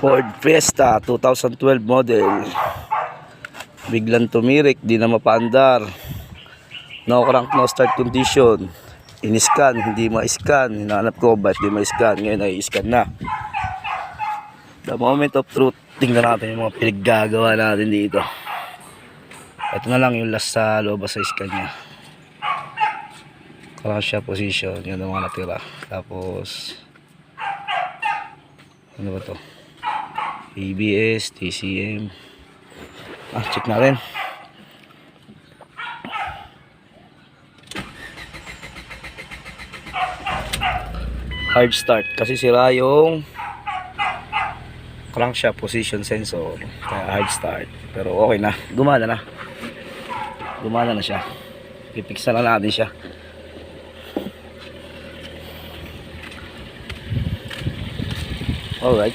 Ford Fiesta 2012 model. Biglang tumirik, di na mapaandar. No crank, no start condition. In-scan, hindi ma-scan. Hinahanap ko ba't di ma-scan. Ngayon ay scan na. The moment of truth. Tingnan natin yung mga pinaggagawa natin dito. Ito na lang yung last sa loob sa scan nya. Crank siya position. Yun ang mga natira. Tapos ano ba to? ABS, TCM. Check natin. Hard start kasi sira yung crankshaft position sensor, kaya hard start. Pero okay na, gumana na siya. Pipiksa na natin siya. Alright.